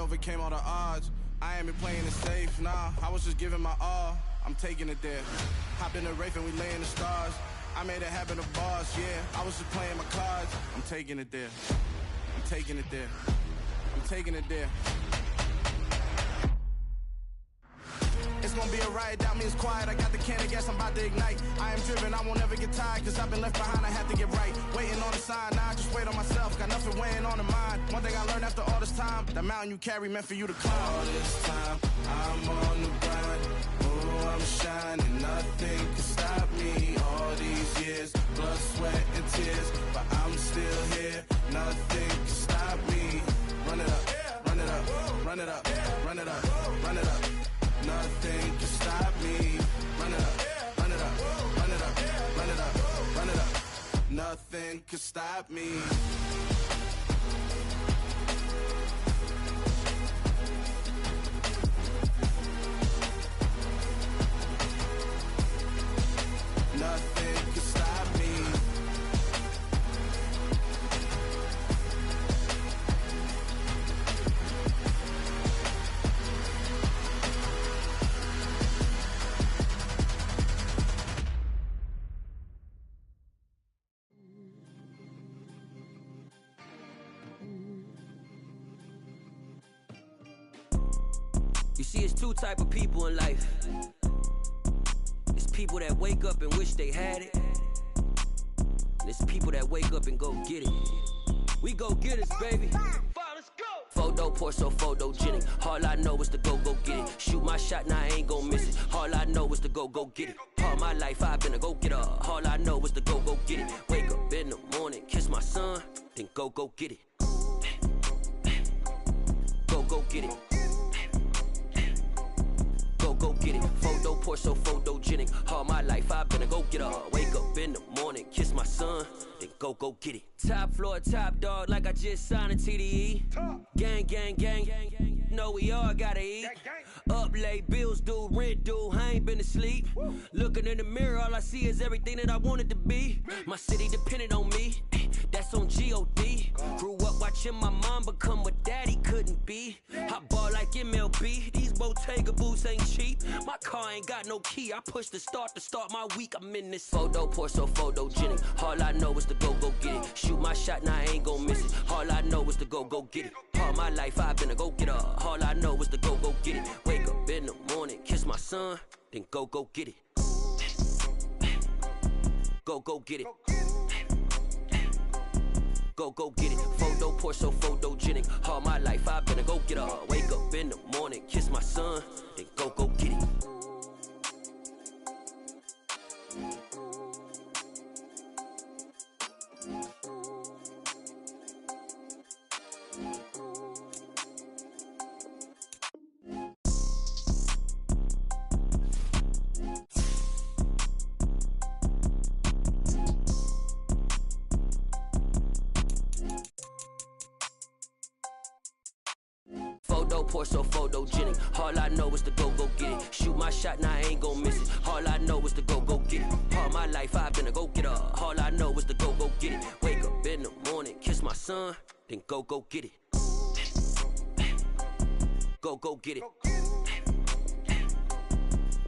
overcame all the odds. I ain't been playing it safe, nah, I was just giving my all. I'm taking it there. Hop in the Wraith and we lay in the stars. I made it happen to bars, yeah, I was just playing my cards. I'm taking it there. I'm taking it there. I'm taking it there. It's gonna be a riot, doubt me it's quiet. I got the can of gas, I'm about to ignite. I am driven, I won't ever get tired, cause I've been left behind, I have to get right. Waiting on a sign, now I just wait on myself. Got nothing weighing on the mind. One thing I learned after all this time, the mountain you carry meant for you to climb. All this time, I'm on the grind. Oh, I'm shining, nothing can stop me. All these years, blood, sweat, and tears, but I'm still here. Nothing can stop me. Run it up, run it up, run it up, run it up, run it up. Nothing can stop me. Run it up, run it up, run it up, run it up, run it up. Nothing can stop me. Nothing can stop me. You see, it's two type of people in life. It's people that wake up and wish they had it, and it's people that wake up and go get it. We go get it, baby. Let's go. Photo pour so photogenic. All I know is to go get it. Shoot my shot, now I ain't gon' miss it. All I know is to go get it. All my life I've been a go getter. All I know is to go get it. Wake up in the morning, kiss my son, then go get it. Go get it. Go get it. Photo pour so photogenic. All my life I've been a go getter. Wake up in the morning, kiss my son, then go get it. Top floor, top dog, like I just signed a TDE. Gang, gang, gang, gang, gang. Know we all gotta eat. Up late, bills due, rent due. I ain't been asleep. Looking in the mirror, all I see is everything that I wanted to be. My city depended on me. That's on G.O.D. Grew up watching my mom become what daddy couldn't be. I ball like MLB. These Bottega boots ain't cheap. My car ain't got no key. I push the start to start my week. I'm in this photo pour so photogenic. All I know is to go get it. Shoot my shot, now I ain't gon' miss it. All I know is to go get it. All my life I've been a go getter. All I know is to go get it. Wake up in the morning, kiss my son, then go get it. Go get it. Go get it. Photo pour so photogenic. All my life I've been a go getter. Wake up in the morning, kiss my son, then go get it. Photo pour so photogenic. All I know is to go get it. Shoot my shot, now I ain't gon' miss it. All I know is to go get it. All my life I've been a go getter. All I know is to go get it. Wake up in the morning, kiss my son, then go get it. Go get it.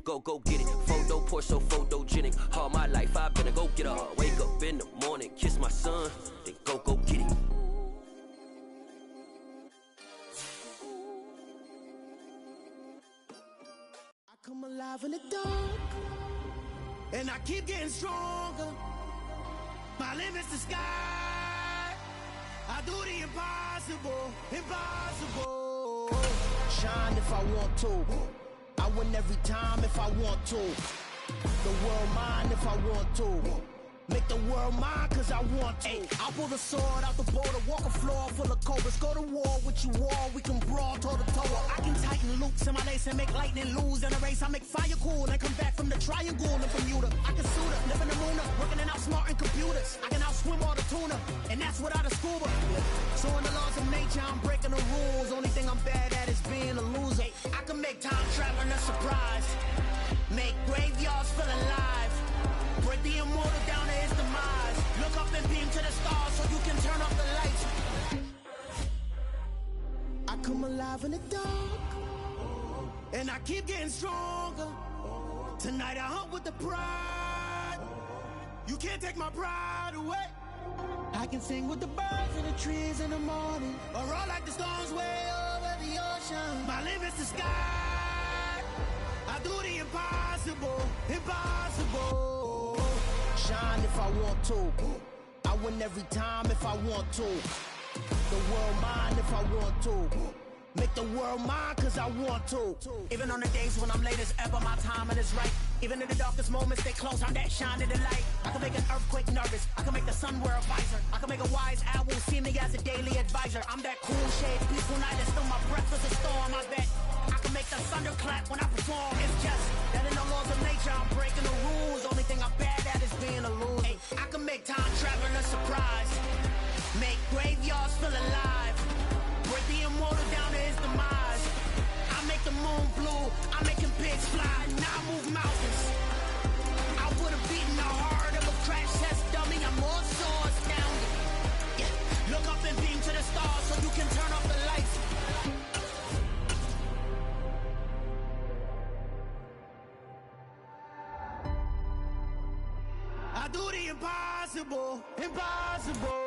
Go get it. Photo pour so photogenic. All my life I've been a go getter. Wake up in the morning, kiss my son, then go get it. Come alive in the dark, and I keep getting stronger. My limit's the sky. I do the impossible, impossible. Shine if I want to. I win every time if I want to. The world mine if I want to. Make the world mine cause I want to. I pull the sword out the border, walk a floor full of cobras. Go to war with you all, we can brawl toe to toe. I can tighten loops in my lace and make lightning lose in a race. I make fire cool and come back from the triangle in Bermuda. I can suit up, live in the moon up, working and outsmarting computers. I can outswim all the tuna, and that's without a scuba. So in the laws of nature, I'm breaking the rules. Only thing I'm bad at is being a loser. I can make time traveling a surprise, make graveyards feel alive, break the immortal down to his demise. Look up and beam to the stars so you can turn off the lights. I come alive in the dark, and I keep getting stronger. Tonight I hunt with the pride. You can't take my pride away. I can sing with the birds and the trees in the morning, or roll like the storms way over the ocean. My limit's the sky. I do the impossible, impossible. Shine if I want to. I win every time if I want to. The world mine if I want to. Make the world mine cause I want to. Even on the days when I'm late as ever, my timing is right. Even in the darkest moments, stay close, I'm that shine of the light. I can make an earthquake nervous, I can make the sun wear a visor. I can make a wise owl see me as a daily advisor. I'm that cool shade, peaceful night, and still my breath is a storm. I bet I can make the thunder clap when I perform. It's just that in the laws of nature, I'm breaking the rules. Only thing I'm bad at is being a loser. Hey, I can make time travel a surprise, make graveyards feel alive, break the immortal down to his demise. I make the moon blue, I'm making pigs fly, now I move mountains. I would've beaten the heart of a crash test dummy, I'm more so astounded. Yeah. Look up and beam to the stars so you can turn off the lights. I do the impossible, impossible.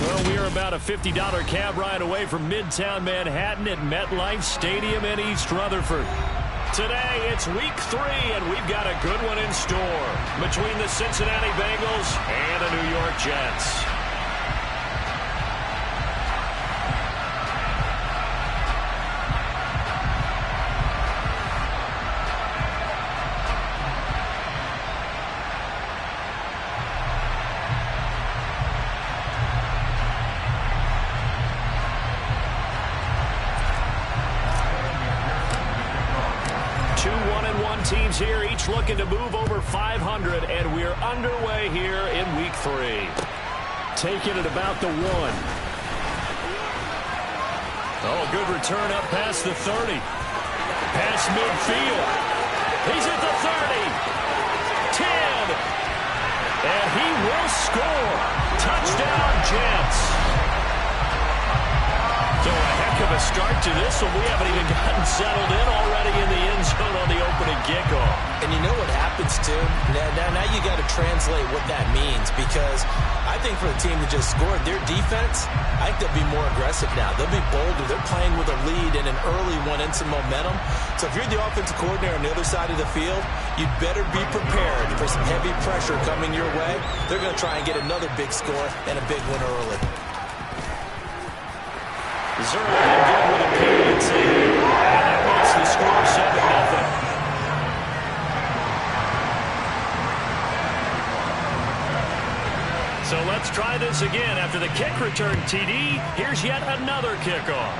Well, we are about a $50 cab ride away from Midtown Manhattan at MetLife Stadium in East Rutherford. Today, it's week 3, and we've got a good one in store between the Cincinnati Bengals and the New York Jets. Teams here, each looking to move over 500, and we're underway here in week 3. Taking it about the 1. Oh, good return up past the 30. Past midfield. He's at the 30. 10. And he will score. Touchdown, Jets. So a heck of a start to this one. We haven't even gotten settled in already in the end zone on the opening kickoff. And you know what happens, too? Now you got to translate what that means, because I think for the team that just scored, their defense, I think they'll be more aggressive now. They'll be bolder. They're playing with a lead and an early one and some momentum. So if you're the offensive coordinator on the other side of the field, you'd better be prepared for some heavy pressure coming your way. They're going to try and get another big score and a big win early. Zerlin good with a PAT, and that makes the score 7-0. So let's try this again. After the kick return TD, here's yet another kickoff.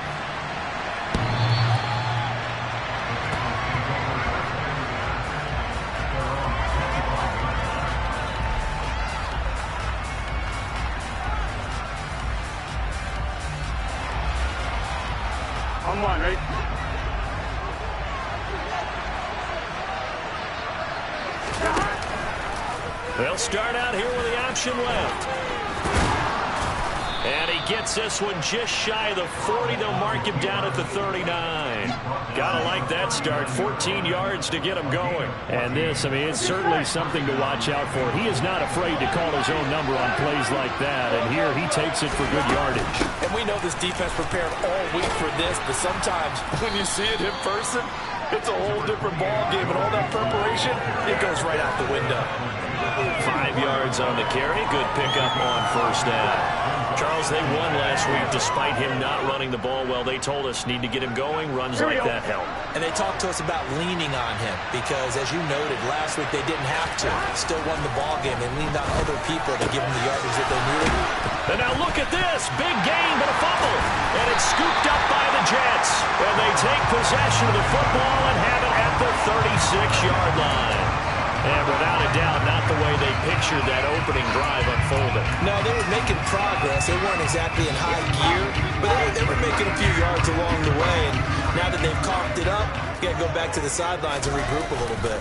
On one, right? They'll start out here with the option left. And he gets this one just shy of the 40. They'll mark him down at the 39. Gotta like that start. 14 yards to get him going. And this, I mean, it's certainly something to watch out for. He is not afraid to call his own number on plays like that. And here he takes it for good yardage. And we know this defense prepared all week for this, but sometimes when you see it in person, it's a whole different ball game. And all that preparation, it goes right out the window. 5 yards on the carry. Good pickup on first down. Charles, they won last week despite him not running the ball well. They told us need to get him going. Runs like that help. And they talked to us about leaning on him because, as you noted, last week they didn't have to. Still won the ball game. They leaned on other people to give them the yardage that they needed. And now look at this. Big gain, but a fumble. And it's scooped up by the Jets. And they take possession of the football and have it at the 36-yard line. And without a doubt, not the way they pictured that opening drive unfolding. No, they were making progress. They weren't exactly in high gear, but they were making a few yards along the way. And now that they've coughed it up, you got to go back to the sidelines and regroup a little bit.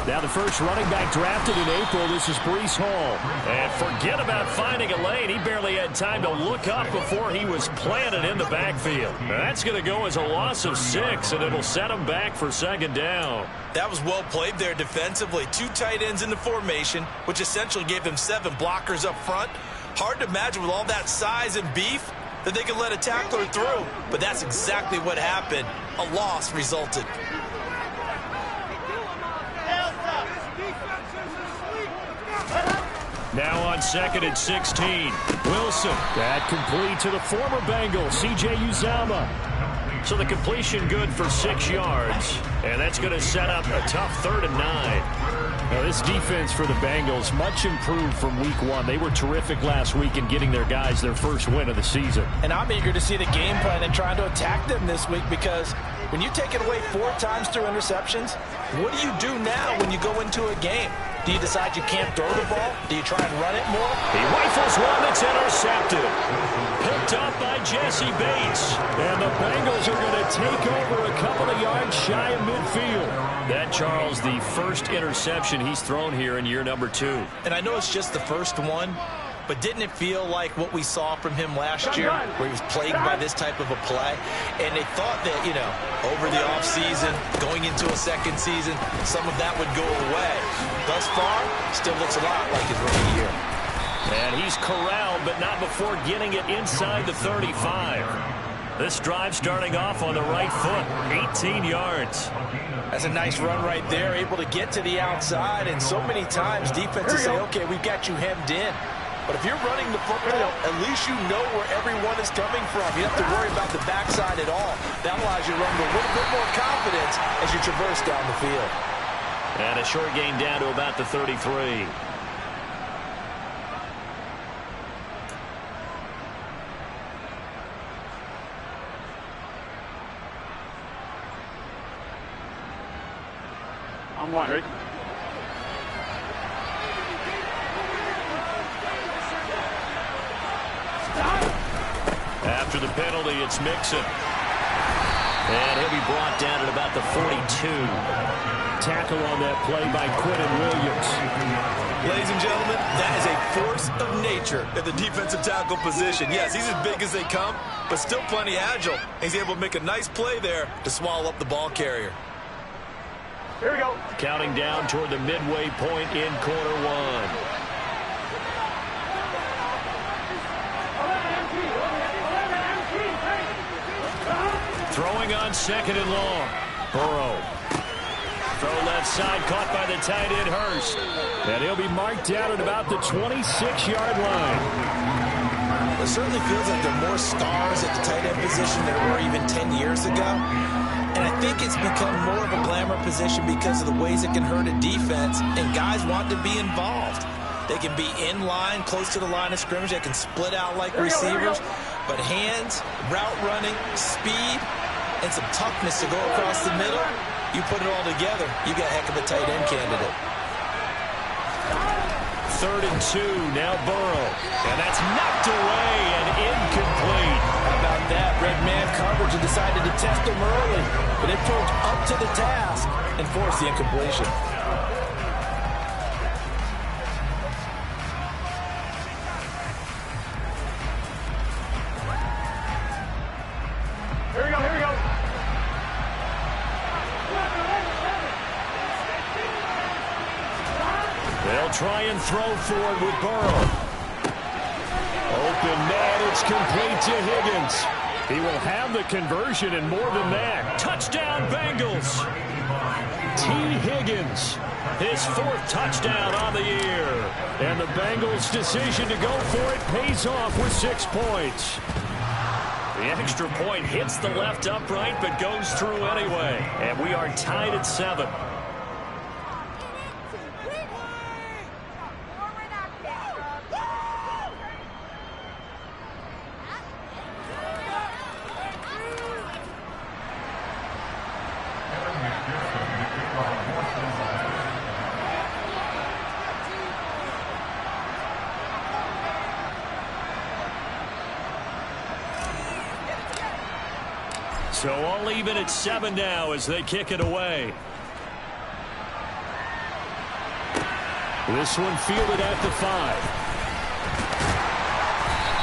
Now the first running back drafted in April, this is Breece Hall. And forget about finding a lane. He barely had time to look up before he was planted in the backfield. Now that's going to go as a loss of 6, and it'll set him back for second down. That was well played there defensively. 2 tight ends in the formation, which essentially gave them 7 blockers up front. Hard to imagine with all that size and beef that they could let a tackler through. But that's exactly what happened. A loss resulted. Now on 2nd and 16. Wilson. That complete to the former Bengal, C.J. Uzomah. So the completion good for 6 yards. And that's going to set up a tough 3rd and 9. Now this defense for the Bengals, much improved from week 1. They were terrific last week in getting their guys their first win of the season. And I'm eager to see the game plan and trying to attack them this week, because when you take it away 4 times through interceptions, what do you do now when you go into a game? Do you decide you can't throw the ball? Do you try and run it more? He rifles one that's intercepted. Picked up by Jesse Bates. And the Bengals are going to take over a couple of yards shy of midfield. That, Charles, the first interception he's thrown here in year number 2. And I know it's just the first one, but didn't it feel like what we saw from him last year, where he was plagued by this type of a play? And they thought that, you know, over the offseason, going into a second season, some of that would go away. Thus far, still looks a lot like his rookie year. And he's corralled, but not before getting it inside the 35. This drive starting off on the right foot, 18 yards. That's a nice run right there, able to get to the outside. And so many times defenses say, okay, we've got you hemmed in. But if you're running the football, at least you know where everyone is coming from. You don't have to worry about the backside at all. That allows you to run with a little bit more confidence as you traverse down the field. And a short gain down to about the 33. I'm wondering. After the penalty, it's Mixon. And he'll be brought down at about the 42. Tackle on that play by Quinton Williams. Ladies and gentlemen, that is a force of nature at the defensive tackle position. Yes, he's as big as they come, but still plenty agile. He's able to make a nice play there to swallow up the ball carrier. Here we go. Counting down toward the midway point in quarter 1. Throwing on 2nd and long. Burrow. Throw left side, caught by the tight end Hurst. And he'll be marked down at about the 26-yard line. It certainly feels like there are more stars at the tight end position than there were even 10 years ago. And I think it's become more of a glamour position because of the ways it can hurt a defense, and guys want to be involved. They can be in line, close to the line of scrimmage. They can split out like receivers. But hands, route running, speed, and some toughness to go across the middle, you put it all together, you got a heck of a tight end candidate. 3rd and 2, now Burrow. And that's knocked away and incomplete. How about that? Red man coverage and decided to test him early. But it proved up to the task and forced the incompletion. Here we go, here we go. They'll try and throw forward with Burrow. Open man, it's complete to Higgins. He will have the conversion and more than that. Touchdown Bengals. T. Higgins, his 4th touchdown on the year. And the Bengals' decision to go for it pays off with 6 points. The extra point hits the left upright but goes through anyway. And we are tied at 7. So all even at 7 now as they kick it away. This one fielded at the 5.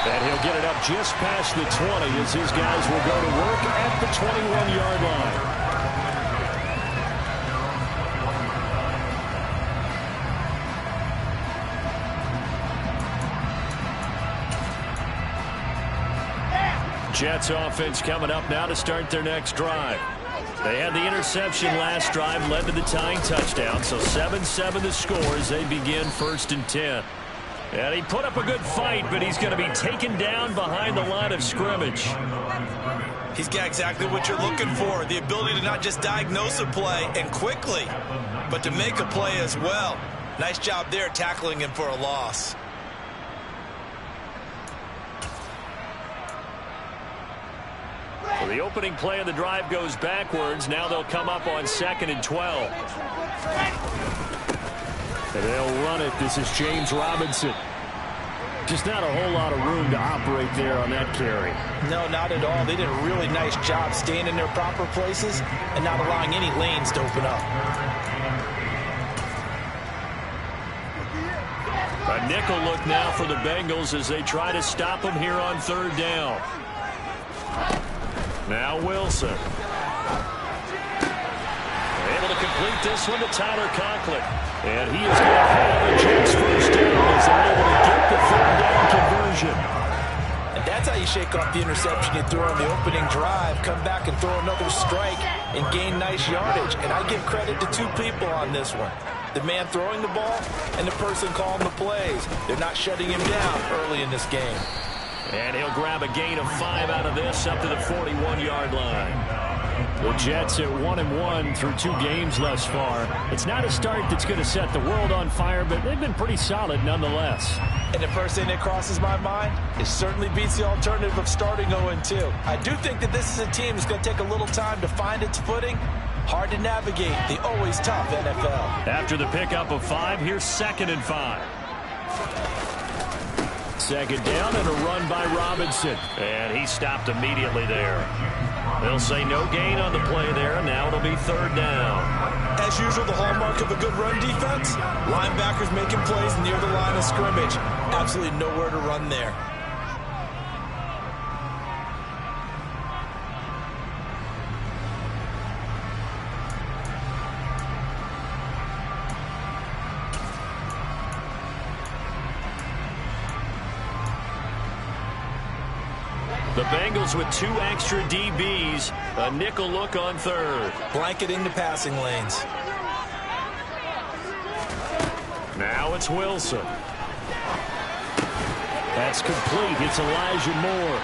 And he'll get it up just past the 20 as his guys will go to work at the 21-yard line. Jets offense coming up now to start their next drive. They had the interception last drive, led to the tying touchdown, so 7-7 the score as they begin 1st and 10. And he put up a good fight, but he's going to be taken down behind the line of scrimmage. He's got exactly what you're looking for, the ability to not just diagnose a play and quickly, but to make a play as well. Nice job there tackling him for a loss. So the opening play of the drive goes backwards. Now they'll come up on 2nd and 12. And they'll run it. This is James Robinson. Just not a whole lot of room to operate there on that carry. No, not at all. They did a really nice job staying in their proper places and not allowing any lanes to open up. A nickel look now for the Bengals as they try to stop him here on 3rd down. Now Wilson. Able to complete this one to Tyler Conklin. And he is going to have a Jets first down as they're able to get the 3rd down conversion. And that's how you shake off the interception you threw on the opening drive, come back and throw another strike and gain nice yardage. And I give credit to 2 people on this one. The man throwing the ball and the person calling the plays. They're not shutting him down early in this game. And he'll grab a gain of 5 out of this up to the 41-yard line. The Jets at 1-1 through 2 games thus far. It's not a start that's going to set the world on fire, but they've been pretty solid nonetheless. And the first thing that crosses my mind, it certainly beats the alternative of starting 0-2. I do think that this is a team that's going to take a little time to find its footing. Hard to navigate the always tough NFL. After the pickup of 5, here's 2nd and 5. 2nd down and a run by Robinson. And he stopped immediately there. They'll say no gain on the play there. Now it'll be 3rd down. As usual, the hallmark of a good run defense, linebackers making plays near the line of scrimmage. Absolutely nowhere to run there. The Bengals with 2 extra DBs. A nickel look on 3rd. Blanketing the passing lanes. Now it's Wilson. That's complete. It's Elijah Moore.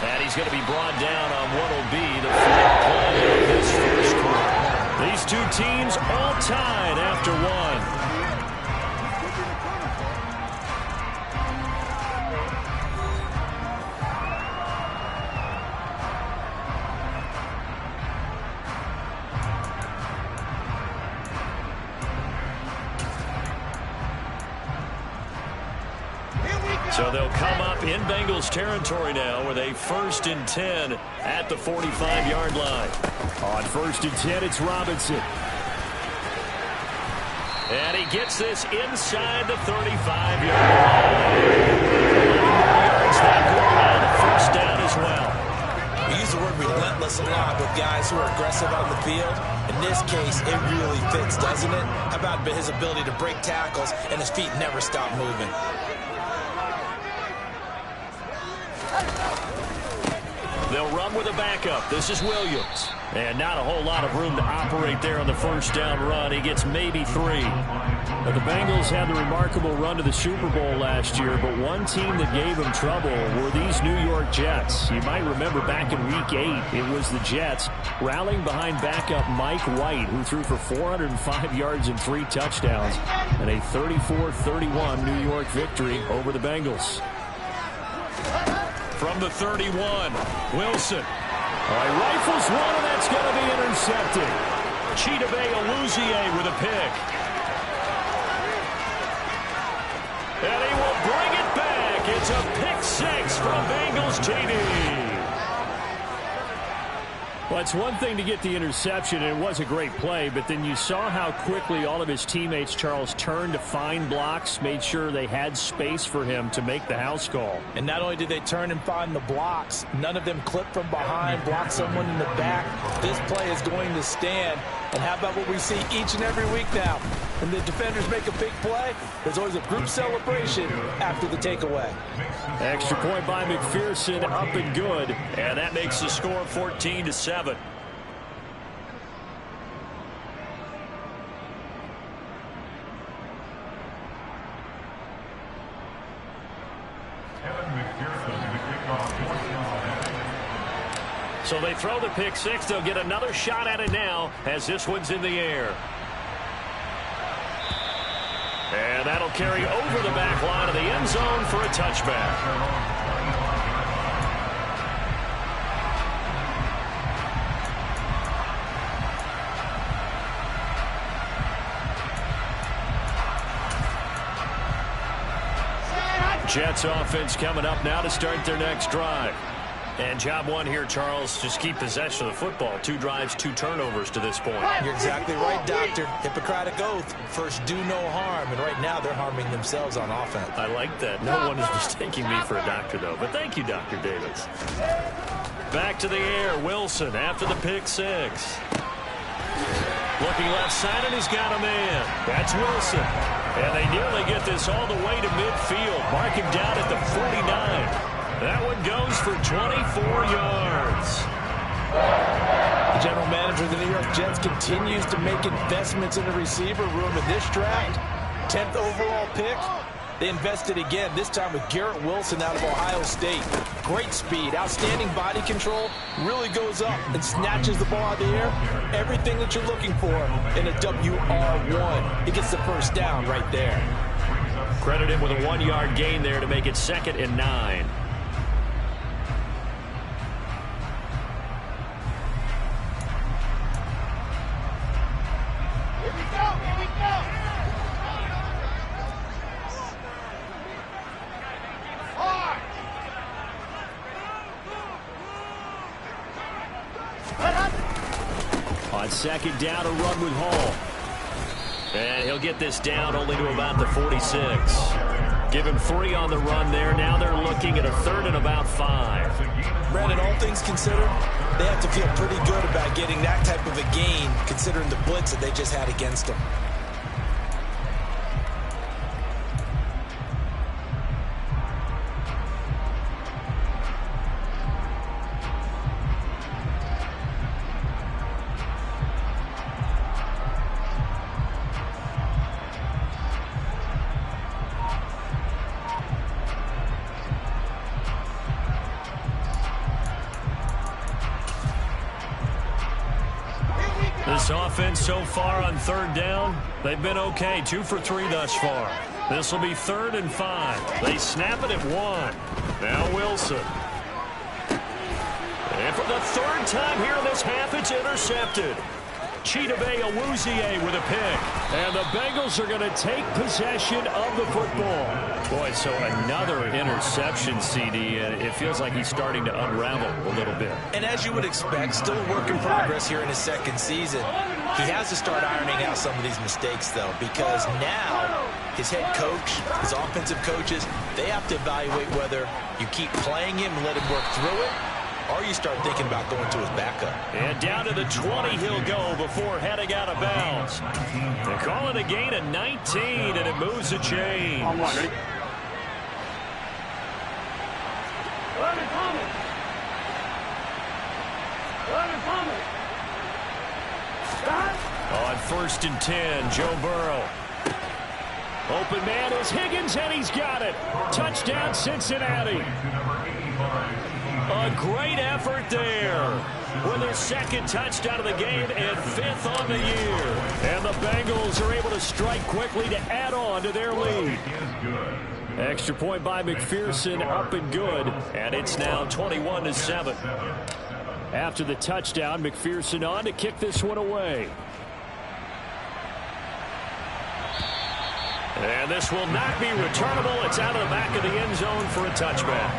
And he's going to be brought down on what will be the 4th play of this first quarter. These 2 teams all tied after 1. So they'll come up in Bengals territory now with a 1st and 10 at the 45-yard line. On 1st and 10, it's Robinson. And he gets this inside the 35-yard line. 11 yards that go on the 1st down as well. We use the word relentless a lot with guys who are aggressive on the field. In this case, it really fits, doesn't it? How about his ability to break tackles and his feet never stop moving? They'll run with a backup. This is Williams. And not a whole lot of room to operate there on the 1st down run. He gets maybe 3. Now, the Bengals had the remarkable run to the Super Bowl last year, but one team that gave them trouble were these New York Jets. You might remember back in Week 8, it was the Jets rallying behind backup Mike White, who threw for 405 yards and 3 touchdowns, and a 34-31 New York victory over the Bengals. From the 31, Wilson. Rifles one, and that's going to be intercepted. Chidobe Awuzie with a pick. And he will bring it back. It's a pick 6 from Bengals TD. Well, it's one thing to get the interception, and it was a great play, but then you saw how quickly all of his teammates, Charles, turned to find blocks, made sure they had space for him to make the house call. And not only did they turn and find the blocks, none of them clipped from behind, blocked someone in the back. This play is going to stand. And how about what we see each and every week now? When the defenders make a big play, there's always a group celebration after the takeaway. Extra point by McPherson, up and good. And that makes the score 14-7. So they throw the pick six. They'll get another shot at it now as this one's in the air. And that'll carry over the back line of the end zone for a touchback. Jets offense coming up now to start their next drive. And job one here, Charles, just keep possession of the football. 2 drives, 2 turnovers to this point. You're exactly right, Doctor. Hippocratic oath. First, do no harm. And right now, they're harming themselves on offense. I like that. No one is mistaking me for a doctor, though. But thank you, Dr. Davis. Back to the air. Wilson after the pick six. Looking left side, and he's got a man. That's Wilson. And they nearly get this all the way to midfield. Mark him down at the 49. That one goes for 24 yards. The general manager of the New York Jets continues to make investments in the receiver room in this draft. 10th overall pick. They invested again, this time with Garrett Wilson out of Ohio State. Great speed, outstanding body control, really goes up and snatches the ball out of the air. Everything that you're looking for in a WR1. He gets the first down right there. Credit him with a 1-yard gain there to make it 2nd and 9. On 2nd down, a run with Hall. And he'll get this down only to about the 46. Give him 3 on the run there. Now they're looking at a 3rd and about 5. Brandon, all things considered, they have to feel pretty good about getting that type of a gain, considering the blitz that they just had against them. This offense so far on 3rd down, they've been okay. 2 for 3 thus far. This will be 3rd and 5. They snap it at 1. Now Wilson. And for the 3rd time here in this half, it's intercepted. Chidobe Awuzie with a pick. And the Bengals are going to take possession of the football. Boy, so another interception, CD, and it feels like he's starting to unravel a little bit. And as you would expect, still a work in progress here in his 2nd season. He has to start ironing out some of these mistakes, though, because now his head coach, his offensive coaches, they have to evaluate whether you keep playing him and let him work through it, or you start thinking about going to his backup. And down to the 20 he'll go before heading out of bounds. They call it a gain of 19, and it moves the chains. On 1, ready? On 1st and 10, Joe Burrow. Open man is Higgins, and he's got it. Touchdown, Cincinnati. A great effort there with their 2nd touchdown of the game and 5th on the year. And the Bengals are able to strike quickly to add on to their lead. Extra point by McPherson, up and good. And it's now 21-7. After the touchdown, McPherson on to kick this one away. And this will not be returnable. It's out of the back of the end zone for a touchback.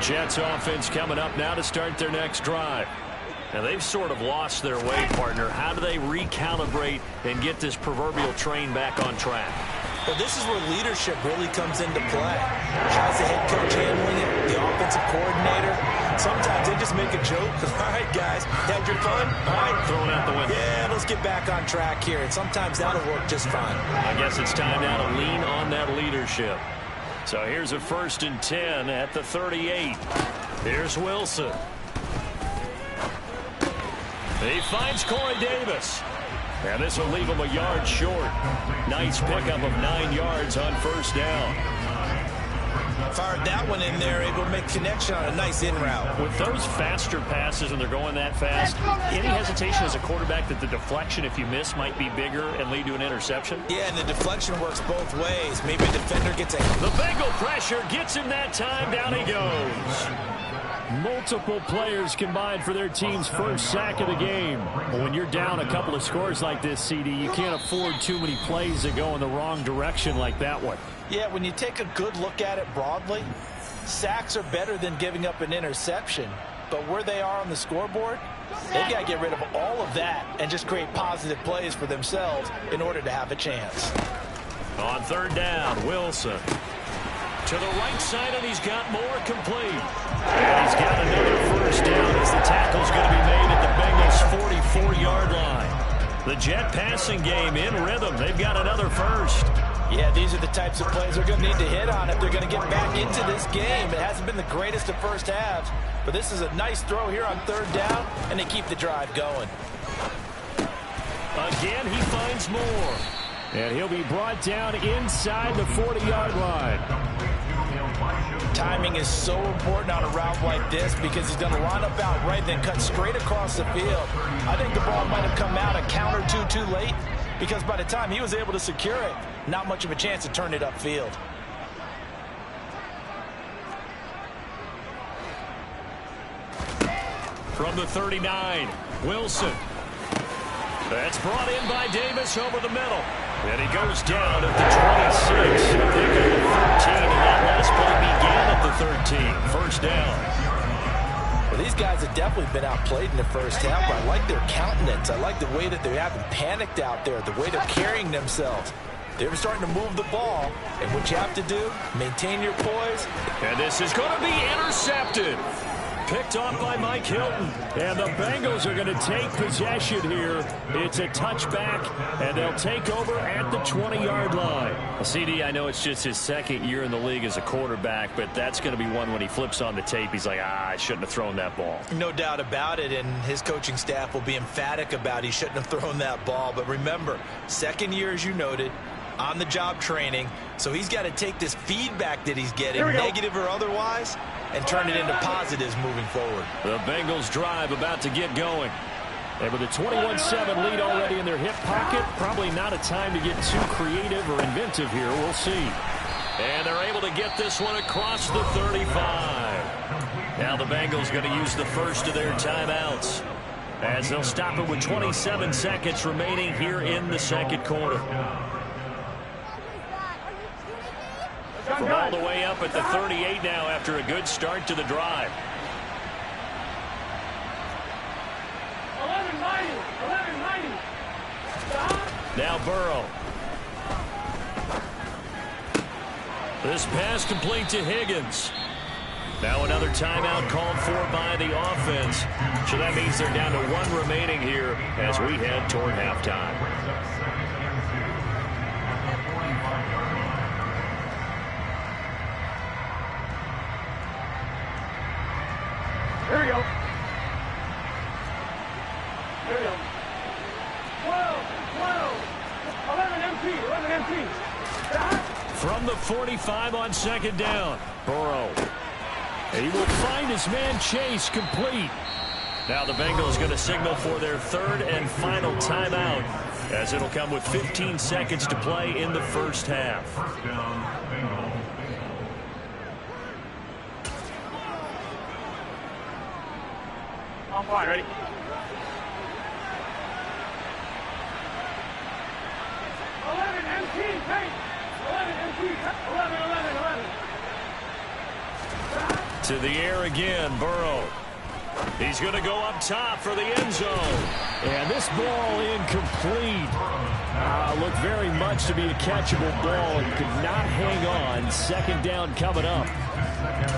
Jets offense coming up now to start their next drive. Now, they've sort of lost their way, partner. How do they recalibrate and get this proverbial train back on track? Well, this is where leadership really comes into play. How's the head coach handling it? The offensive coordinator? Sometimes they just make a joke. All right, guys, had your fun? All right, Throw it out the window. Yeah, let's get back on track here. And sometimes that'll work just fine. I guess it's time now to lean on that leadership. So here's a 1st and 10 at the 38. Here's Wilson. He finds Corey Davis. And this will leave him a yard short. Nice pickup of 9 yards on 1st down. Fired that one in there, able to make connection on a nice in route. With those faster passes and they're going that fast, any hesitation as a quarterback that the deflection, if you miss, might be bigger and lead to an interception? Yeah, and the deflection works both ways. Maybe a defender gets a... The Bengal pressure gets him that time. Down he goes. Multiple players combined for their team's first sack of the game. But when you're down a couple of scores like this, CD, you can't afford too many plays that go in the wrong direction like that one. Yeah, when you take a good look at it broadly, sacks are better than giving up an interception. But where they are on the scoreboard, they've got to get rid of all of that and just create positive plays for themselves in order to have a chance. On 3rd down, Wilson. To the right side, and he's got more complete. And he's got another 1st down as the tackle's going to be made at the Bengals' 44-yard line. The Jet passing game in rhythm. They've got another 1st. Yeah, these are the types of plays they're going to need to hit on if they're going to get back into this game. It hasn't been the greatest of first halves, but this is a nice throw here on 3rd down, and they keep the drive going. Again, he finds more. And he'll be brought down inside the 40-yard line. Timing is so important on a route like this because he's going to line up out right, then cut straight across the field. I think the ball might have come out a count or two too late because by the time he was able to secure it, not much of a chance to turn it upfield. From the 39, Wilson. That's brought in by Davis over the middle. And he goes down at the 26. Pick up the 13, and that last play began at the 13. 1st down. Well, these guys have definitely been outplayed in the first half, but I like their countenance. I like the way that they haven't panicked out there, the way they're carrying themselves. They're starting to move the ball, and what you have to do, maintain your poise. And this is going to be intercepted. Picked off by Mike Hilton. And the Bengals are going to take possession here. It's a touchback, and they'll take over at the 20-yard line. Well, CD, I know it's just his 2nd year in the league as a quarterback, but that's going to be one when he flips on the tape. He's like, I shouldn't have thrown that ball. No doubt about it, and his coaching staff will be emphatic about he shouldn't have thrown that ball. But remember, 2nd year, as you noted, on-the-job training, so he's got to take this feedback that he's getting, negative or otherwise, and turn it into positives moving forward. The Bengals drive about to get going. And with a 21-7 lead already in their hip pocket, probably not a time to get too creative or inventive here. We'll see. And they're able to get this one across the 35. Now the Bengals going to use the first of their timeouts as they'll stop it with 27 seconds remaining here in the 2nd quarter. From all the way up at the 38 now after a good start to the drive. 11-90. Now Burrow. This pass complete to Higgins. Now another timeout called for by the offense. So that means they're down to 1 remaining here as we head toward halftime. Here we go. Here we go. 12, 11 empty. From the 45 on 2nd down, Burrow. He will find his man Chase complete. Now the Bengals going to signal for their 3rd and final timeout as it'll come with 15 seconds to play in the first half. I'm fine, ready? To the air again, Burrow. He's going to go up top for the end zone. And this ball incomplete. Looked very much to be a catchable ball and could not hang on. Second down coming up.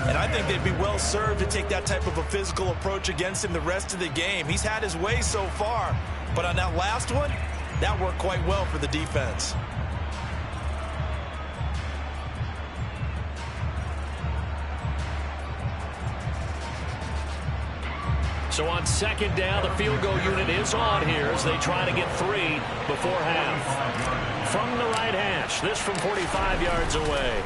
And I think they'd be well served to take that type of a physical approach against him the rest of the game. He's had his way so far. But on that last one, that worked quite well for the defense. So on second down, the field goal unit is on here as they try to get 3 before half. From the right hash, this from 45 yards away.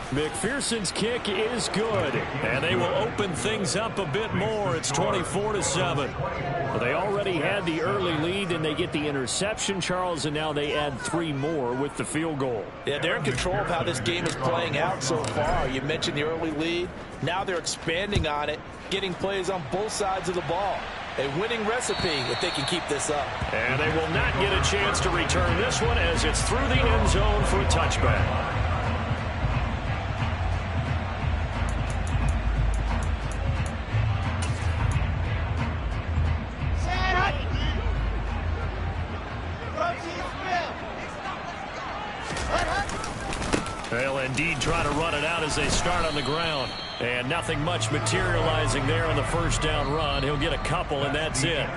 McPherson's kick is good, and they will open things up a bit more. It's 24-7. Well, they already had the early lead, and they get the interception, Charles, and now they add 3 more with the field goal. Yeah, they're in control of how this game is playing out so far. You mentioned the early lead. Now they're expanding on it, getting plays on both sides of the ball. A winning recipe if they can keep this up. And they will not get a chance to return this one as it's through the end zone for a touchback. They'll indeed try to run it out as they start on the ground. And nothing much materializing there on the first down run. He'll get a couple, and that's it.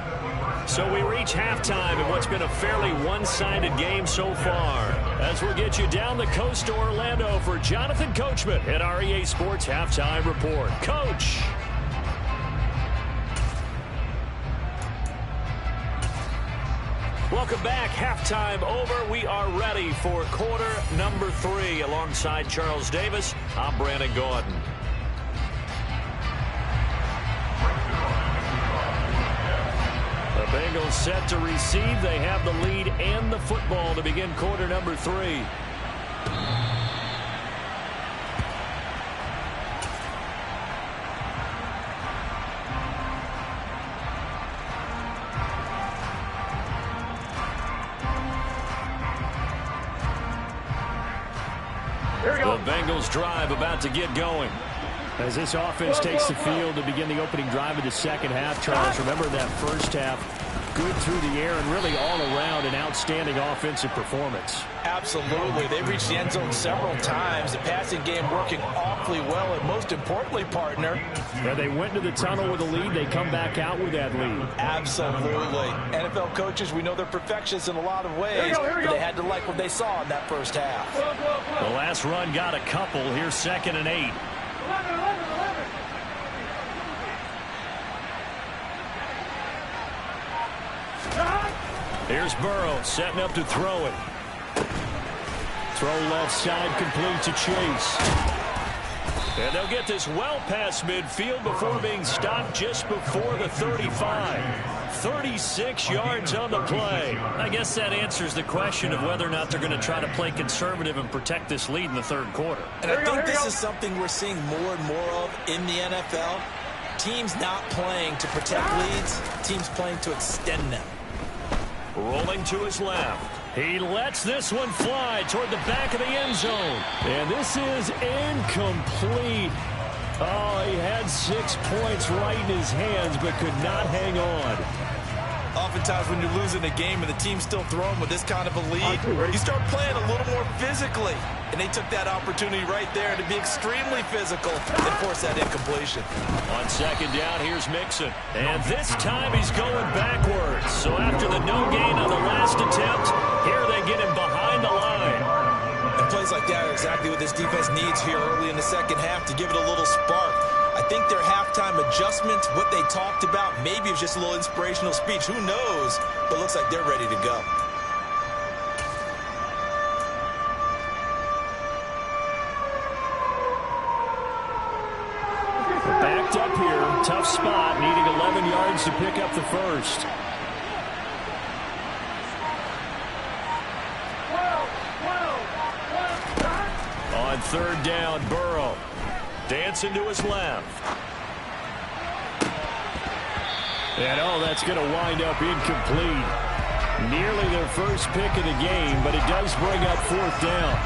So we reach halftime in what's been a fairly one-sided game so far. As we'll get you down the coast to Orlando for Jonathan Coachman at our EA Sports Halftime Report. Coach! Welcome back. Halftime over. We are ready for quarter number 3. Alongside Charles Davis, I'm Brandon Gordon. The Bengals set to receive. They have the lead and the football to begin quarter number 3. The Bengals drive about to get going. As this offense takes the field to begin the opening drive of the second half, Charles, remember that first half, good through the air and really all around an outstanding offensive performance. Absolutely. They reached the end zone several times. The passing game working awfully well, and most importantly, partner. Yeah, they went to the tunnel with a lead. They come back out with that lead. Absolutely. NFL coaches, we know they're perfectionists in a lot of ways, but they had to like what they saw in that first half. The last run got a couple. Here's 2nd and 8. 11. Here's Burrow setting up to throw it. Throw left side, complete to Chase. And they'll get this well past midfield before being stopped just before the 35. 36 yards on the play. I guess that answers the question of whether or not they're going to try to play conservative and protect this lead in the third quarter. And I think this is something we're seeing more and more of in the NFL. Teams not playing to protect leads, teams playing to extend them. Rolling to his left. He lets this one fly toward the back of the end zone. And this is incomplete. Oh, he had 6 points right in his hands, but could not hang on. Oftentimes when you're losing a game and the team's still throwing with this kind of a lead, you start playing a little more physically. And they took that opportunity right there to be extremely physical and force that incompletion. On second down, here's Mixon. And this time he's going backwards. So after the no gain on the last attempt, here they get him behind the line. And plays like that are exactly what this defense needs here early in the second half to give it a little spark. I think their halftime adjustment, what they talked about, maybe it was just a little inspirational speech. Who knows? But it looks like they're ready to go. Backed up here. Tough spot. Needing 11 yards to pick up the first. 12. On third down, Burrow. Dancing to his left. And that's going to wind up incomplete. Nearly their first pick of the game, but it does bring up fourth down.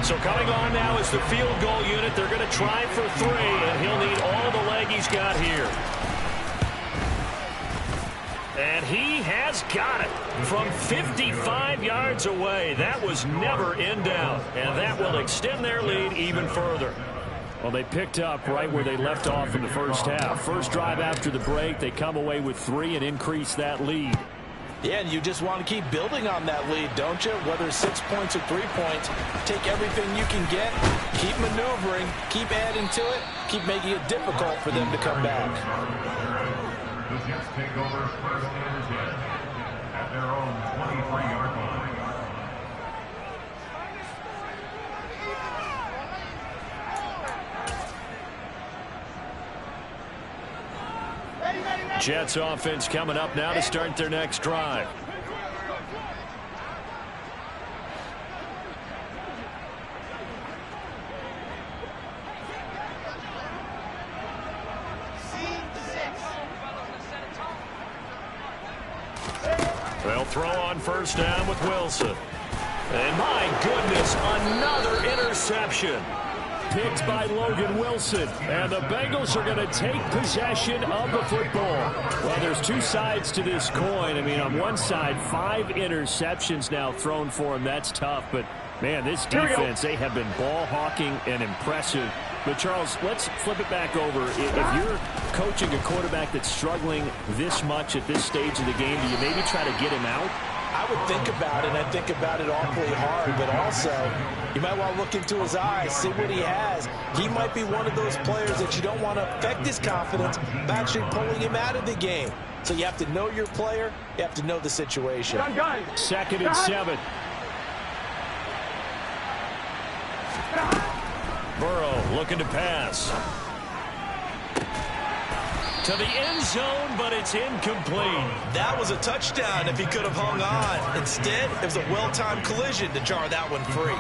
So coming on now is the field goal unit. They're going to try for 3, and he'll need all the leg he's got here. And he has got it from 55 yards away. That was never in doubt, and that will extend their lead even further. Well, they picked up right where they left off in the first half. First drive after the break, they come away with 3 and increase that lead. Yeah, and you just want to keep building on that lead, don't you? Whether it's 6 points or 3 points, take everything you can get, keep maneuvering, keep adding to it, keep making it difficult for them to come back. The Jets take over first and 10 at their own 23-yard line. Jets offense coming up now to start their next drive. They'll throw on first down with Wilson. And my goodness, another interception. Picked by Logan Wilson, and the Bengals are going to take possession of the football. Well, there's 2 sides to this coin. I mean, on one side, 5 interceptions now thrown for him. That's tough, but man, this defense, they have been ball hawking and impressive. But Charles, let's flip it back over. If you're coaching a quarterback that's struggling this much at this stage of the game, do you maybe try to get him out? I would think about it, and I think about it awfully hard, but also you might want to look into his eyes, see what he has. He might be one of those players that you don't want to affect his confidence by actually pulling him out of the game. So you have to know your player, you have to know the situation. Second and 7. Burrow looking to pass. To the end zone, but it's incomplete. That was a touchdown if he could have hung on. Instead, it was a well-timed collision to jar that one free.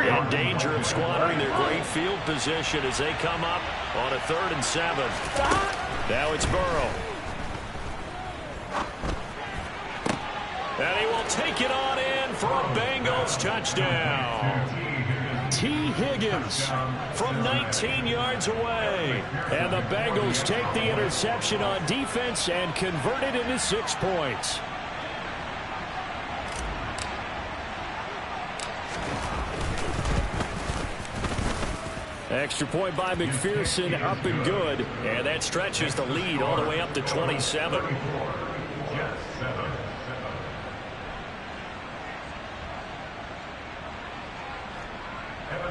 In danger of squandering their great field position as they come up on a 3rd and 7. Now it's Burrow. And he will take it on in for a Bengals touchdown. T. Higgins from 19 yards away. And the Bengals take the interception on defense and convert it into 6 points. Extra point by McPherson, up and good. And that stretches the lead all the way up to 27.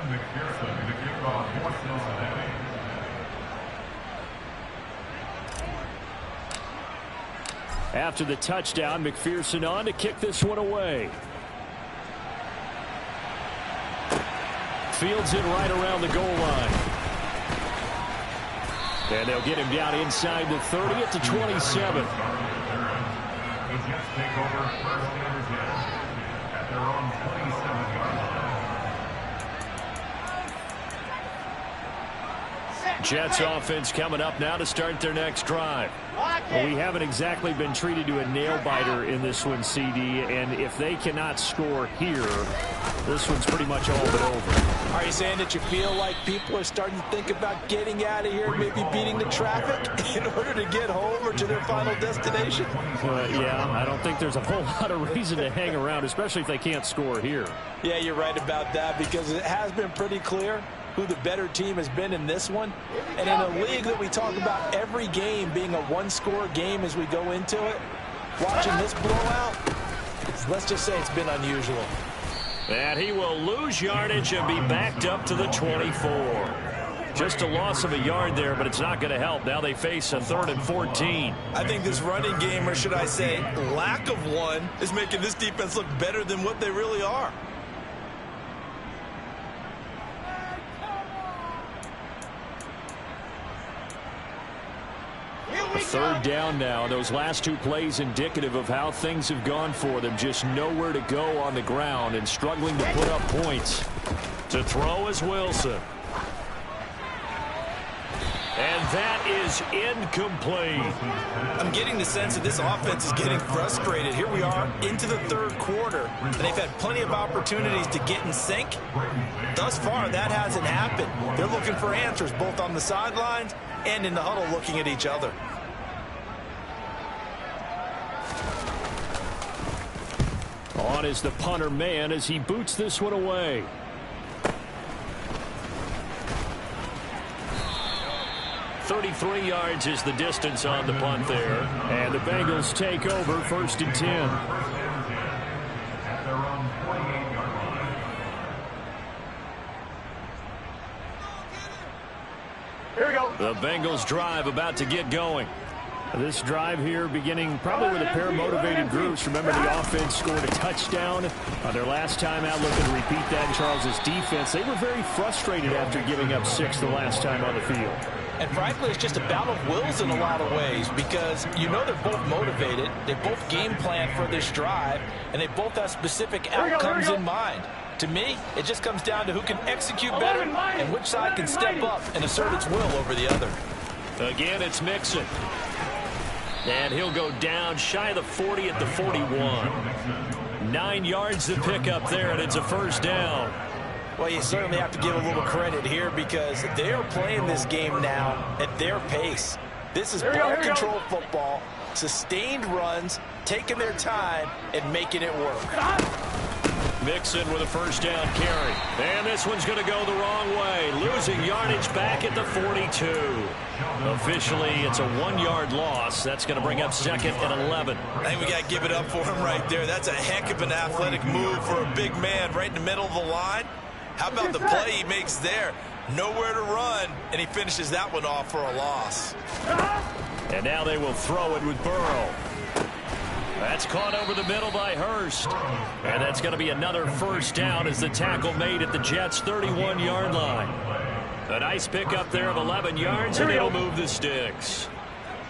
McPherson to kick off for Cincinnati. After the touchdown, McPherson on to kick this one away. Fields it right around the goal line. And they'll get him down inside the 30 at the 27. The Jets take over first and 10 at their own 27-yard line. Jets offense coming up now to start their next drive. Well, we haven't exactly been treated to a nail-biter in this one, CD, and if they cannot score here, this one's pretty much all but over. Are you saying that you feel like people are starting to think about getting out of here, maybe beating the traffic in order to get home or to their final destination? Yeah, I don't think there's a whole lot of reason to hang around, especially if they can't score here. Yeah, you're right about that, because it has been pretty clear who the better team has been in this one. And in a league that we talk about every game being a one-score game as we go into it, watching this blowout, let's just say it's been unusual. And he will lose yardage and be backed up to the 24. Just a loss of a yard there, but it's not going to help. Now they face a 3rd and 14. I think this running game, or should I say lack of one, is making this defense look better than what they really are. Third down now. Those last 2 plays indicative of how things have gone for them. Just nowhere to go on the ground and struggling to put up points. To throw is Wilson. And that is incomplete. I'm getting the sense that this offense is getting frustrated. Here we are into the third quarter, and they've had plenty of opportunities to get in sync. Thus far, that hasn't happened. They're looking for answers both on the sidelines and in the huddle looking at each other. On is the punter man as he boots this one away. .33 yards is the distance on the punt there. And the Bengals take over 1st and 10. At their own 48-yard line. Here we go. The Bengals drive about to get going. This drive here beginning probably with a pair of motivated groups. Remember, the offense scored a touchdown on their last time out. Looking to repeat that in Charles's defense. They were very frustrated after giving up 6 the last time on the field. And frankly, it's just a battle of wills in a lot of ways because you know they're both motivated. They both game plan for this drive, and they both have specific outcomes in mind. To me, it just comes down to who can execute better and which side can step up and assert its will over the other. Again, it's Mixon. And he'll go down shy of the 40 at the 41. 9 yards to pick up there, and it's a first down. Well, you certainly have to give a little credit here because they are playing this game now at their pace. This is ball control football, sustained runs, taking their time, and making it work. Mixon with a first down carry. And this one's going to go the wrong way. Losing yardage back at the 42. Officially, it's a 1-yard loss. That's going to bring up 2nd and 11. I think we got to give it up for him right there. That's a heck of an athletic move for a big man right in the middle of the line. How about the play he makes there? Nowhere to run, and he finishes that one off for a loss. And now they will throw it with Burrow. That's caught over the middle by Hurst. And that's going to be another first down as the tackle made at the Jets' 31-yard line. A nice pickup there of 11 yards, and they'll move the sticks.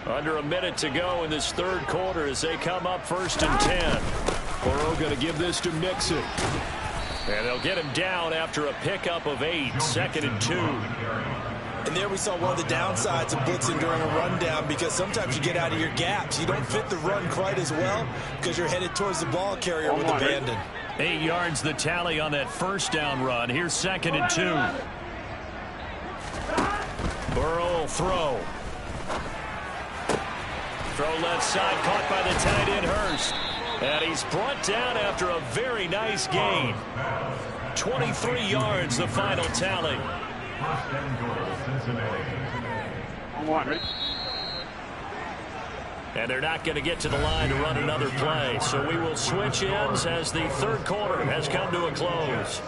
Under a minute to go in this third quarter as they come up 1st and 10. Burrow going to give this to Mixon. And they'll get him down after a pickup of 8, 2nd and 2. And there we saw one of the downsides of blitzing during a rundown because sometimes you get out of your gaps. You don't fit the run quite as well because you're headed towards the ball carrier with abandon. 8 yards the tally on that first down run. Here's 2nd and 2. Burrow will throw. Throw left side, caught by the tight end Hurst. And he's brought down after a very nice gain. 23 yards the final tally. First and goal, Cincinnati. On one, ready? And they're not going to get to the line to run another play. So we will switch ends as the third quarter has come to a close.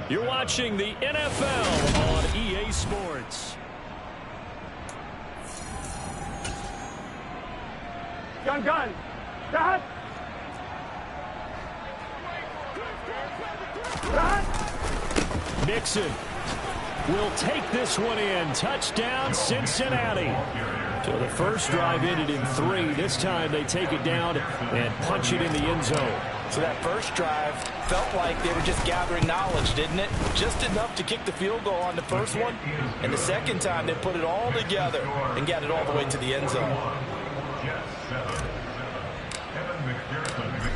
You're watching the NFL on EA Sports. Gun. Got. Mixon will take this one in. Touchdown, Cincinnati. So the first drive ended in 3. This time they take it down and punch it in the end zone. So that first drive felt like they were just gathering knowledge, didn't it? Just enough to kick the field goal on the first one. And the second time they put it all together and got it all the way to the end zone.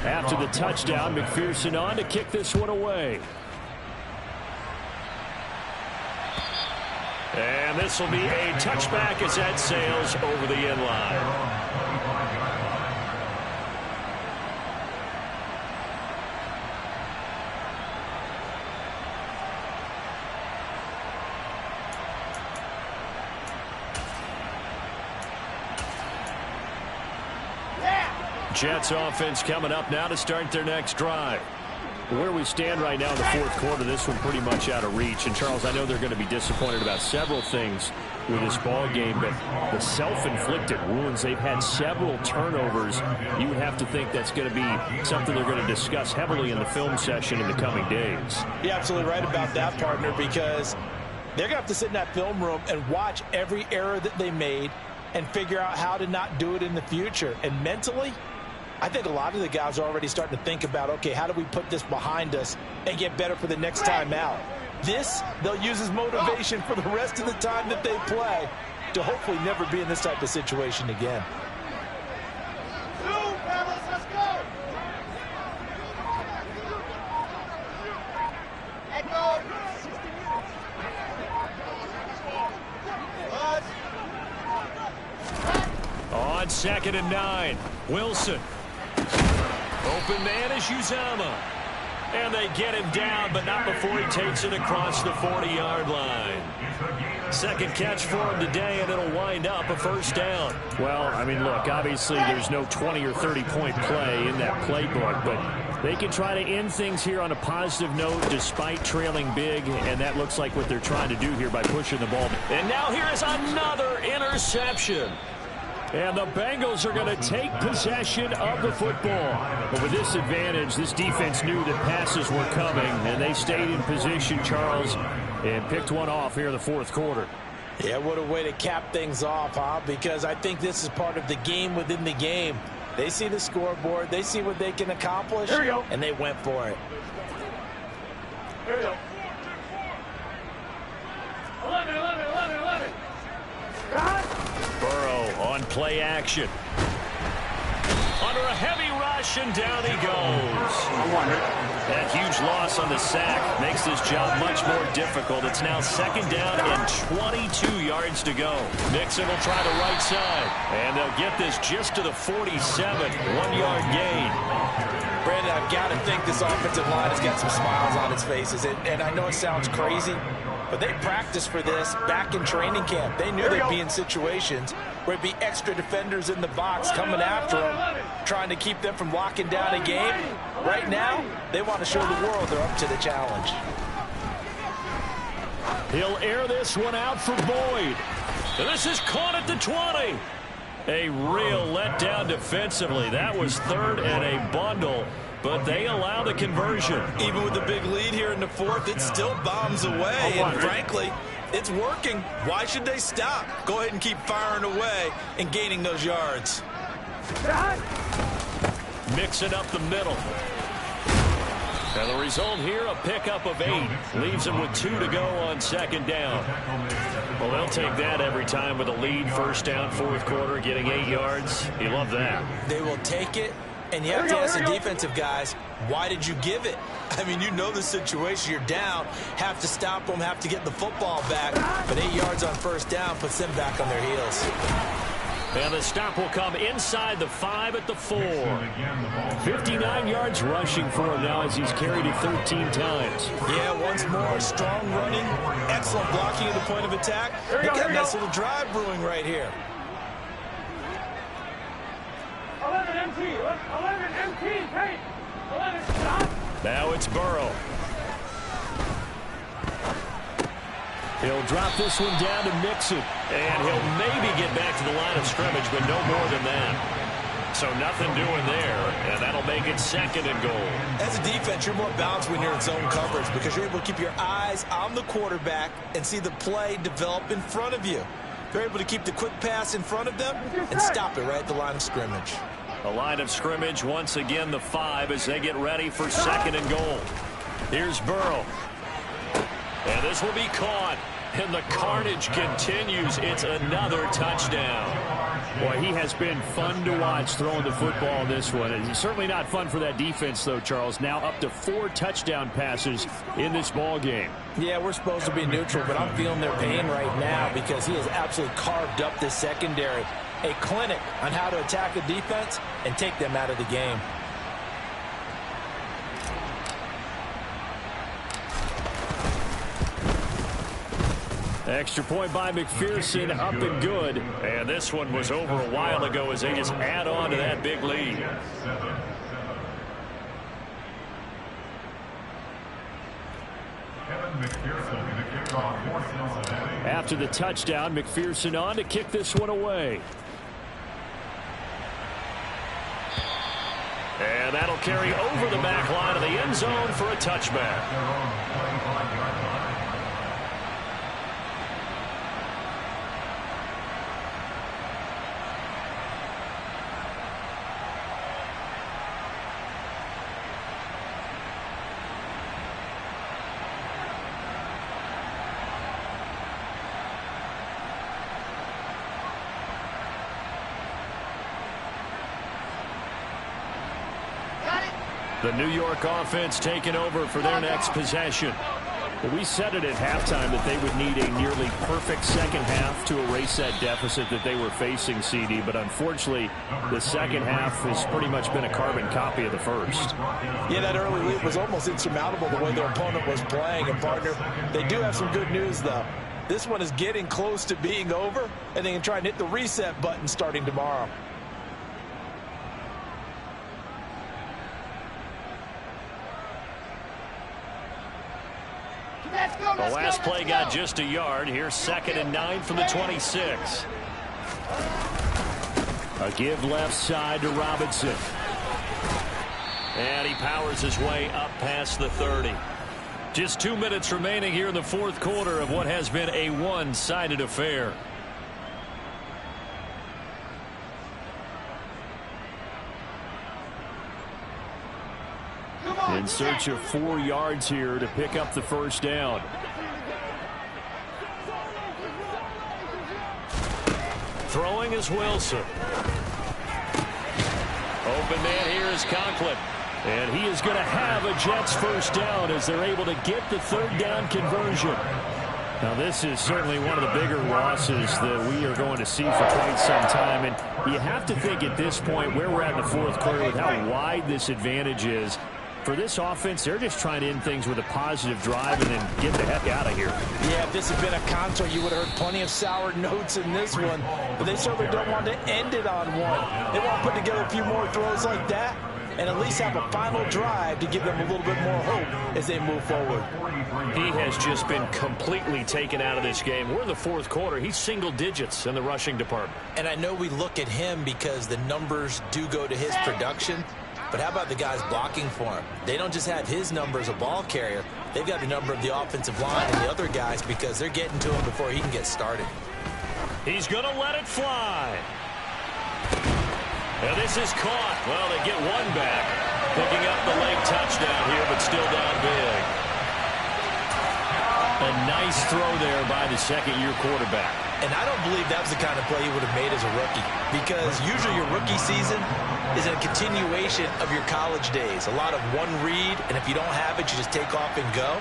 After the touchdown, McPherson on to kick this one away. And this will be a touchback as that sails over the end line. Jets offense coming up now to start their next drive. Where we stand right now in the fourth quarter, this one pretty much out of reach. And, Charles, I know they're going to be disappointed about several things with this ball game, but the self-inflicted wounds, they've had several turnovers. You would have to think that's going to be something they're going to discuss heavily in the film session in the coming days. You're absolutely right about that, partner, because they're going to have to sit in that film room and watch every error that they made and figure out how to not do it in the future. And mentally, I think a lot of the guys are already starting to think about, okay, how do we put this behind us and get better for the next time out? This, they'll use as motivation for the rest of the time that they play to hopefully never be in this type of situation again. On 2nd and 9, Wilson. Open man is Uzama. And they get him down, but not before he takes it across the 40-yard line. Second catch for him today, and it'll wind up a first down. Well, I mean, look, obviously there's no 20 or 30-point play in that playbook, but they can try to end things here on a positive note despite trailing big, and that looks like what they're trying to do here by pushing the ball. And now here is another interception. And the Bengals are going to take possession of the football. But with this advantage, this defense knew that passes were coming, and they stayed in position, Charles, and picked one off here in the fourth quarter. Yeah, what a way to cap things off, huh? Because I think this is part of the game within the game. They see the scoreboard, they see what they can accomplish, and they went for it. Here we go. 11. Burrow on play action. Under a heavy rush, and down he goes. That huge loss on the sack makes this job much more difficult. It's now 2nd down and 22 yards to go. Mixon will try the right side, and they'll get this just to the 47, 1-yard gain. Brandon, I've got to think this offensive line has got some smiles on its faces, and I know it sounds crazy, but they practiced for this back in training camp. They knew they'd be in situations where it'd be extra defenders in the box coming after them, trying to keep them from locking down a game. Right now, they want to show the world they're up to the challenge. He'll air this one out for Boyd. And this is caught at the 20. A real letdown defensively. That was 3rd and a bundle. But they allow the conversion. Even with the big lead here in the 4th, it still bombs away. And frankly, it's working. Why should they stop? Go ahead and keep firing away and gaining those yards. Mixing up the middle. And the result here, a pickup of 8. Leaves them with 2 to go on 2nd down. Well, they'll take that every time with a lead. 1st down, 4th quarter, getting 8 yards. You love that. They will take it. And you have to ask the defensive guys, why did you give it? I mean, you know the situation. You're down, have to stop them, have to get the football back. But 8 yards on 1st down puts them back on their heels. And the stop will come inside the 5 at the 4. 59 yards rushing for him now as he's carried it 13 times. Yeah, once more, strong running, excellent blocking at the point of attack. They got a nice little drive brewing right here. 11 MT, paint. 11, stop. Now it's Burrow. He'll drop this one down to Mixon. And he'll maybe get back to the line of scrimmage, but no more than that. So nothing doing there, and that'll make it 2nd and goal. As a defense, you're more balanced when you're in zone coverage because you're able to keep your eyes on the quarterback and see the play develop in front of you. They're able to keep the quick pass in front of them and stop it right at the line of scrimmage. The line of scrimmage, once again, the 5 as they get ready for 2nd and goal. Here's Burrow. And this will be caught. And the carnage continues. It's another touchdown. Boy, he has been fun to watch throwing the football in this one. It's certainly not fun for that defense, though, Charles. Now up to 4 touchdown passes in this ball game. Yeah, we're supposed to be neutral, but I'm feeling their pain right now because he has absolutely carved up this secondary. A clinic on how to attack a defense and take them out of the game. Extra point by McPherson, up and good. And this one was over a while ago as they just add on to that big lead. After the touchdown, McPherson on to kick this one away. And that'll carry over the back line of the end zone for a touchback. The New York offense taking over for their next possession. Well, we said it at halftime that they would need a nearly perfect second half to erase that deficit that they were facing, CD. But unfortunately, the second half has pretty much been a carbon copy of the first. Yeah, that early lead was almost insurmountable the way their opponent was playing. And, partner, they do have some good news, though. This one is getting close to being over, and they can try and hit the reset button starting tomorrow. The last play got just a yard. Here's 2nd and 9 from the 26. A give left side to Robinson. And he powers his way up past the 30. Just 2 minutes remaining here in the fourth quarter of what has been a one-sided affair. In search of 4 yards here to pick up the first down. Throwing is Wilson. Open man here is Conklin. And he is going to have a Jets first down as they're able to get the third down conversion. Now, this is certainly one of the bigger losses that we are going to see for quite some time. And you have to think at this point where we're at in the fourth quarter with how wide this advantage is. For this offense, they're just trying to end things with a positive drive and then get the heck out of here. Yeah, if this had been a concert, you would have heard plenty of sour notes in this one. But they certainly don't want to end it on one. They want to put together a few more throws like that and at least have a final drive to give them a little bit more hope as they move forward. He has just been completely taken out of this game. We're in the fourth quarter. He's single digits in the rushing department. And I know we look at him because the numbers do go to his production. But how about the guys blocking for him? They don't just have his number as a ball carrier. They've got the number of the offensive line and the other guys because they're getting to him before he can get started. He's going to let it fly. Now this is caught. Well, they get one back. Picking up the late touchdown here, but still down big. A nice throw there by the second-year quarterback. And I don't believe that was the kind of play he would have made as a rookie because usually your rookie season is a continuation of your college days. A lot of one read, and if you don't have it, you just take off and go.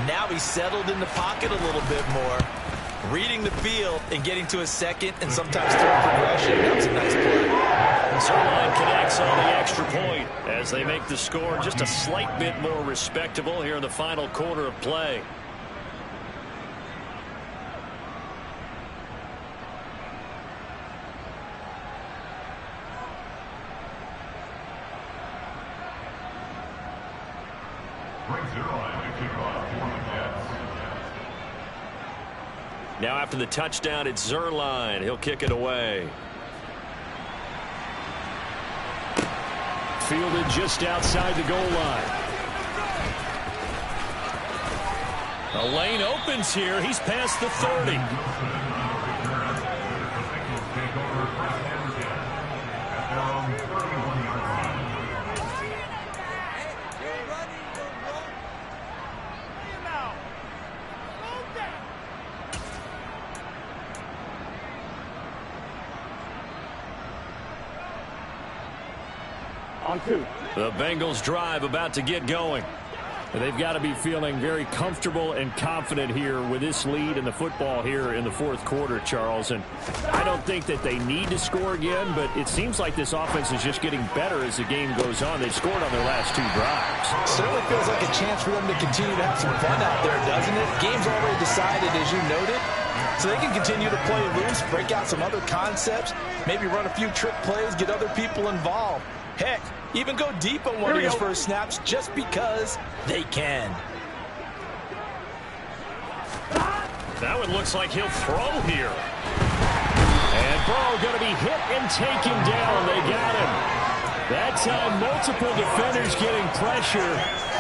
Now he's settled in the pocket a little bit more, reading the field and getting to a second and sometimes third progression. That was a nice play. Zerline connects on the extra point as they make the score just a slight bit more respectable here in the final quarter of play. Now after the touchdown, it's Zerline. He'll kick it away. Fielded just outside the goal line. A lane opens here. He's past the 30. The Bengals drive about to get going. They've got to be feeling very comfortable and confident here with this lead in the football here in the fourth quarter, Charles. And I don't think that they need to score again, but it seems like this offense is just getting better as the game goes on. They've scored on their last 2 drives. Certainly feels like a chance for them to continue to have some fun out there, doesn't it? Game's already decided, as you noted. So they can continue to play loose, break out some other concepts, maybe run a few trick plays, get other people involved. Heck, even go deep on one of his first snaps just because they can. Now it looks like he'll throw here. And Burrow going to be hit and taken down. They got him. That time, multiple defenders getting pressure,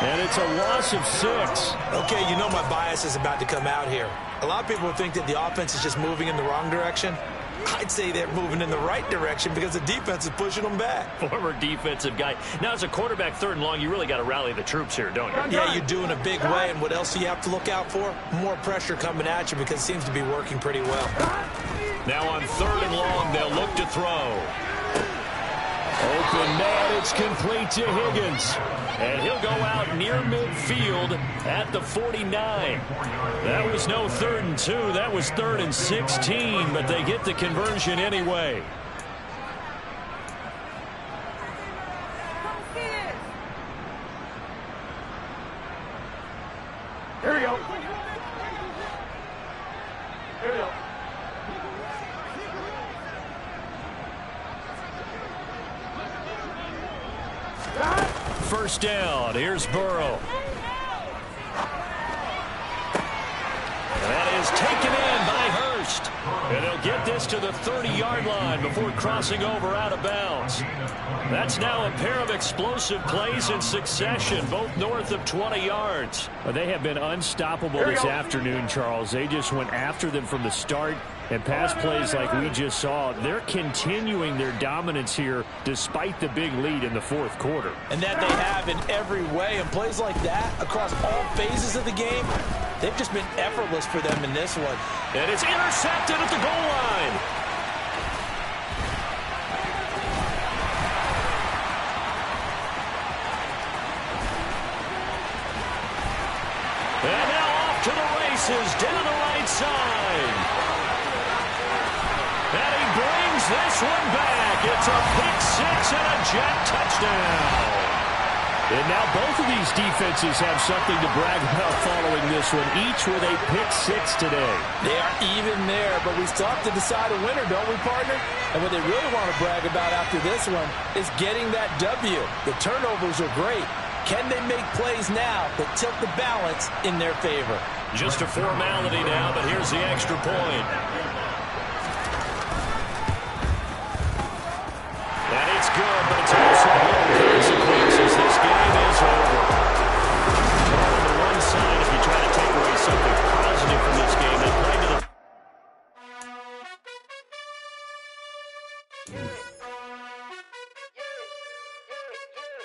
and it's a loss of 6. Okay, you know my bias is about to come out here. A lot of people think that the offense is just moving in the wrong direction. I'd say they're moving in the right direction because the defense is pushing them back. Former defensive guy. Now, as a quarterback, 3rd and long, you really got to rally the troops here, don't you? Yeah, you do in a big way. And what else do you have to look out for? More pressure coming at you because it seems to be working pretty well. Now on 3rd and long, they'll look to throw. Open man, it's complete to Higgins. And he'll go out near midfield at the 49. That was no 3rd and 2. That was 3rd and 16, but they get the conversion anyway. Here we go. Here we go. First down. Here's Burrow. That is taken in by Hurst. And he'll get this to the 30-yard line before crossing over out of bounds. That's now a pair of explosive plays in succession, both north of 20 yards. Well, they have been unstoppable this afternoon, Charles. They just went after them from the start. And pass plays like we just saw, they're continuing their dominance here despite the big lead in the 4th quarter. And that they have in every way. And plays like that across all phases of the game, they've just been effortless for them in this one. And it's intercepted at the goal line. And now off to the races down the right side. And he brings this one back. It's a pick 6 and a jet touchdown. And now both of these defenses have something to brag about following this one, each with a pick 6 today. They are even there, but we still have to decide a winner, don't we, partner? And what they really want to brag about after this one is getting that W. The turnovers are great. Can they make plays now that tilt the balance in their favor? Just a formality now, but here's the extra point. And it's good, but it's also no consequences. This game is over. On the one side, if you try to take away something positive from this game, they play to the...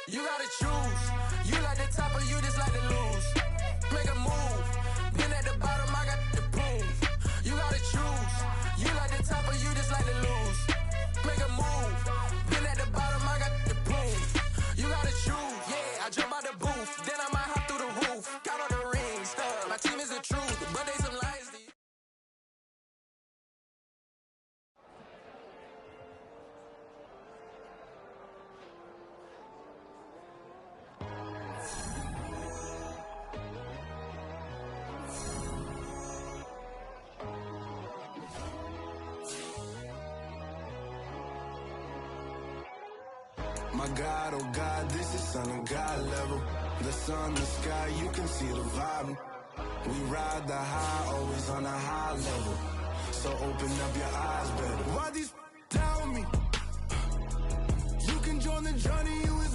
You gotta choose. You like the top or you just like to lose. Make a move. Been at the bottom, I got the proof. You gotta choose. You like the top or you just like to lose. Make a move. Been at the bottom, I got the proof. You gotta choose. Yeah, I jump out the booth. Then I might hop through the roof. Count on the rings. My team is the truth, but they some lies. My God, oh God, this is Son of God level. The sun, the sky, you can see the vibe. We ride the high, always on a high level. So open up your eyes.